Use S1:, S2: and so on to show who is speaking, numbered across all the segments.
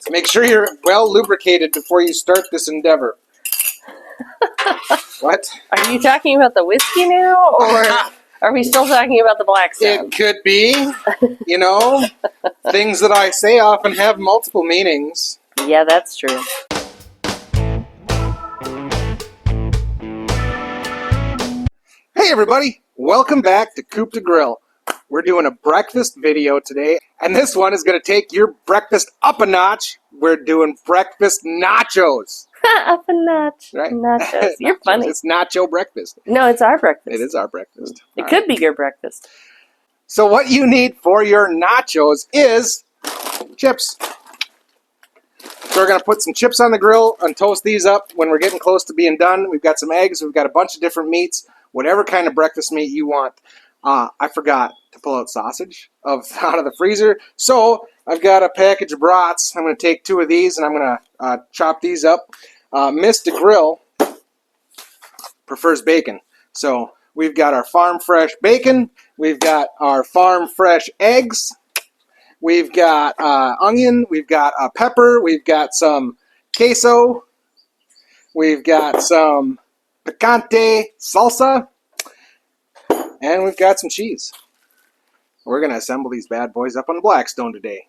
S1: Make sure you're well lubricated before you start this endeavor. What?
S2: Are you talking about the whiskey now, or are we still talking about the Blackstone?
S1: It could be. You know, things that I say often have multiple meanings.
S2: Yeah, that's true.
S1: Hey everybody, welcome back to Coop to Grill. We're doing a breakfast video today, and this one is going to take your breakfast up a notch. We're doing breakfast nachos.
S2: Up a notch.
S1: Right?
S2: Nachos. You're
S1: Nachos.
S2: funny.
S1: It's nacho breakfast.
S2: No, it's our breakfast.
S1: It is our breakfast.
S2: It could be your breakfast.
S1: So what you need for your nachos is chips. So we're going to put some chips on the grill and toast these up when we're getting close to being done. We've got some eggs. We've got a bunch of different meats, whatever kind of breakfast meat you want. I forgot to pull out sausage out of the freezer. So I've got a package of brats. I'm going to take 2 of these and I'm going to chop these up. Mr. Grill prefers bacon. So we've got our farm fresh bacon. We've got our farm fresh eggs. We've got onion. We've got pepper. We've got some queso. We've got some picante salsa. And we've got some cheese. We're going to assemble these bad boys up on the Blackstone today.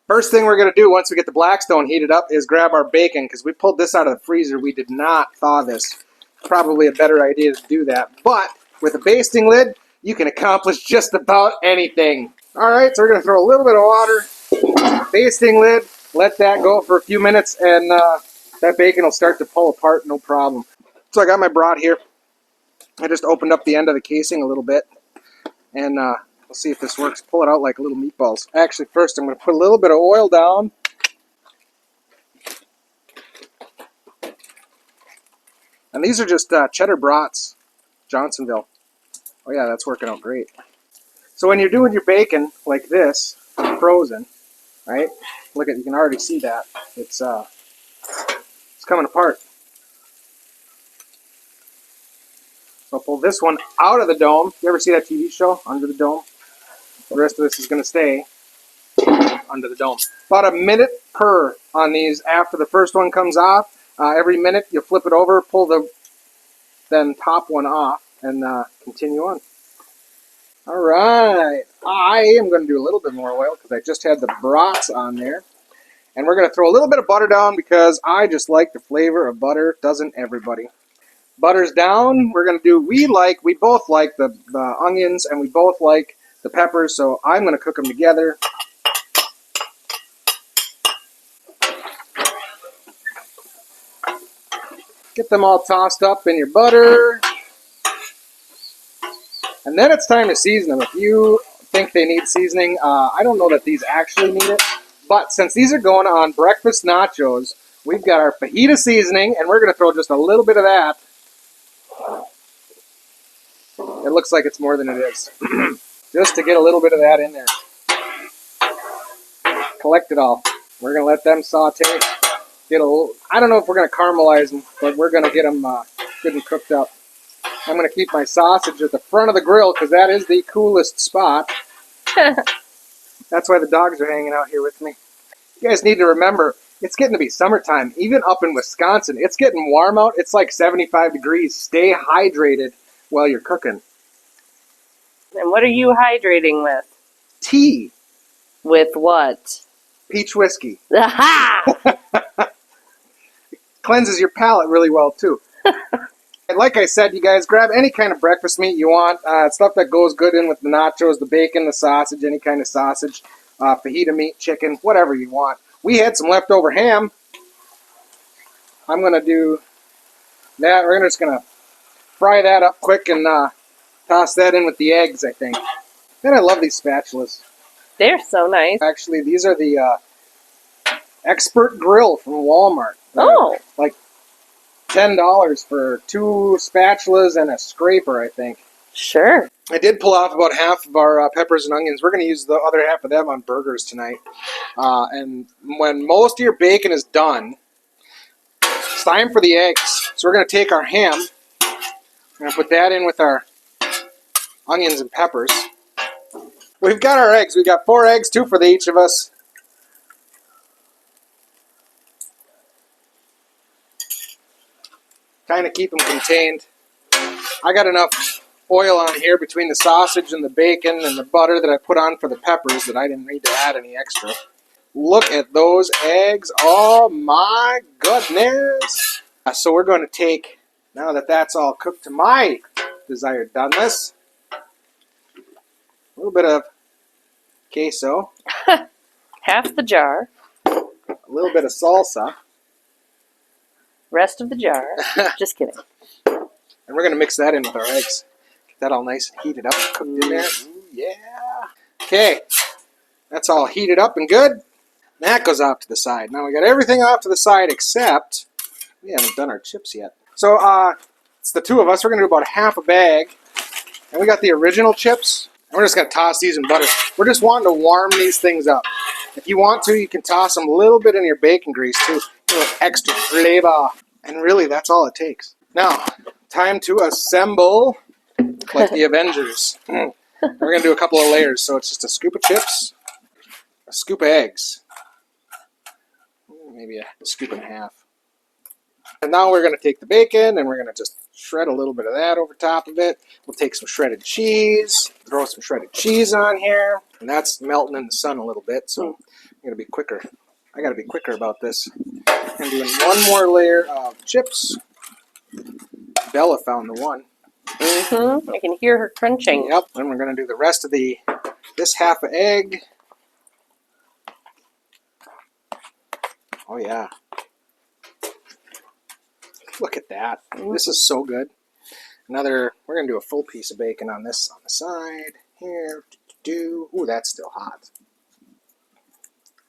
S1: First thing we're going to do once we get the Blackstone heated up is grab our bacon, because we pulled this out of the freezer. We did not thaw this. Probably a better idea to do that. But with a basting lid, you can accomplish just about anything. Alright, so we're going to throw a little bit of water, basting lid, let that go for a few minutes, and that bacon will start to pull apart, no problem. So I got my brat here. I just opened up the end of the casing a little bit, and we'll see if this works. Pull it out like little meatballs. Actually, first I'm going to put a little bit of oil down. And these are just cheddar brats, Johnsonville. Oh yeah, that's working out great. So when you're doing your bacon like this, frozen, right? Look at, you can already see that. It's coming apart. So I'll pull this one out of the dome. You ever see that TV show, Under the Dome? The rest of this is going to stay under the dome. About a minute per on these after the first one comes off. Every minute you flip it over, pull the then top one off, and continue on. Alright, I am going to do a little bit more oil because I just had the brats on there. And we're going to throw a little bit of butter down because I just like the flavor of butter. Doesn't everybody? Butter's down. We're going to do, we both like the onions and we both like the peppers, so I'm going to cook them together. Get them all tossed up in your butter. And then it's time to season them. If you think they need seasoning, I don't know that these actually need it. But since these are going on breakfast nachos, we've got our fajita seasoning, and we're going to throw just a little bit of that. It looks like it's more than it is. Just to get a little bit of that in there. Collect it all. We're going to let them saute. I don't know if we're going to caramelize them, but we're going to get them good and cooked up. I'm going to keep my sausage at the front of the grill because that is the coolest spot. That's why the dogs are hanging out here with me. You guys need to remember, it's getting to be summertime. Even up in Wisconsin, it's getting warm out. It's like 75 degrees. Stay hydrated while you're cooking.
S2: And what are you hydrating with?
S1: Tea.
S2: With what?
S1: Peach whiskey.
S2: Aha!
S1: Cleanses your palate really well, too. Like I said, you guys, grab any kind of breakfast meat you want. Stuff that goes good in with the nachos, the bacon, the sausage, any kind of sausage, fajita meat, chicken, whatever you want. We had some leftover ham. I'm going to do that. We're just going to fry that up quick and toss that in with the eggs, I think. And I love these spatulas.
S2: They're so nice.
S1: Actually, these are the Expert Grill from Walmart.
S2: Oh.
S1: Like $10 for 2 spatulas and a scraper, I think.
S2: Sure.
S1: I did pull off about half of our peppers and onions. We're going to use the other half of them on burgers tonight. And when most of your bacon is done, it's time for the eggs. So we're going to take our ham. We're going to put that in with our onions and peppers. We've got our eggs. We've got 4 eggs, 2 for each of us. kind of keep them contained. I got enough oil on here between the sausage and the bacon and the butter that I put on for the peppers that I didn't need to add any extra. Look at those eggs. Oh my goodness. So we're going to take, now that that's all cooked to my desired doneness, a little bit of queso,
S2: Half the jar,
S1: a little bit of salsa,
S2: rest of the jar. Just kidding.
S1: and we're going to mix that in with our eggs. Get that all nice and heated up and cooked in there. Ooh, yeah. Okay, that's all heated up and good. That goes off to the side. Now we got everything off to the side except we haven't done our chips yet. So it's the two of us. We're going to do about half a bag. And we got the original chips. And we're just going to toss these in butter. We're just wanting to warm these things up. If you want to, you can toss them a little bit in your bacon grease too. A little extra flavor. And really, that's all it takes. Now, time to assemble like the Avengers. We're going to do a couple of layers. So it's just a scoop of chips, a scoop of eggs, maybe a scoop and a half. And now we're going to take the bacon and we're going to just shred a little bit of that over top of it. We'll take some shredded cheese, throw some shredded cheese on here. And that's melting in the sun a little bit, so I'm going to be quicker. I got to be quicker about this. I'm doing one more layer of chips. Bella found the one.
S2: Mm-hmm. I can hear her crunching.
S1: Yep. Then we're going to do the rest of this half of egg. Oh yeah. Look at that. This is so good. We're going to do a full piece of bacon on this on the side. Here. Ooh, that's still hot.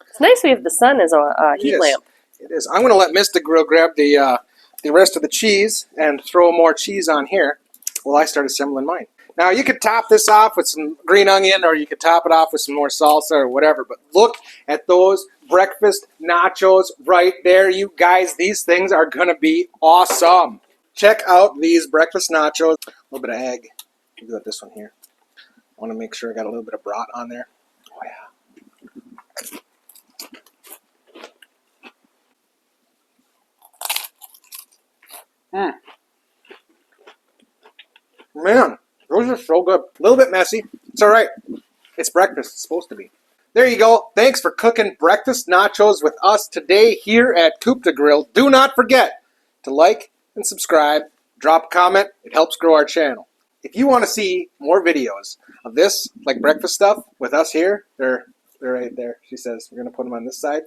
S2: It's nice we have the sun as a heat lamp.
S1: It is. I'm going to let Mr. Grill grab the rest of the cheese and throw more cheese on here while I start assembling mine. Now, you could top this off with some green onion, or you could top it off with some more salsa or whatever, but look at those breakfast nachos right there, you guys. These things are going to be awesome. Check out these breakfast nachos. A little bit of egg. We've got this one here. I want to make sure I got a little bit of brat on there. Oh, yeah. Man, those are so good. A little bit messy. It's all right. It's breakfast. It's supposed to be. There you go. Thanks for cooking breakfast nachos with us today here at Coop de Grill. Do not forget to like and subscribe. Drop a comment. It helps grow our channel. If you want to see more videos of this, like breakfast stuff, with us here, they're right there. She says we're going to put them on this side.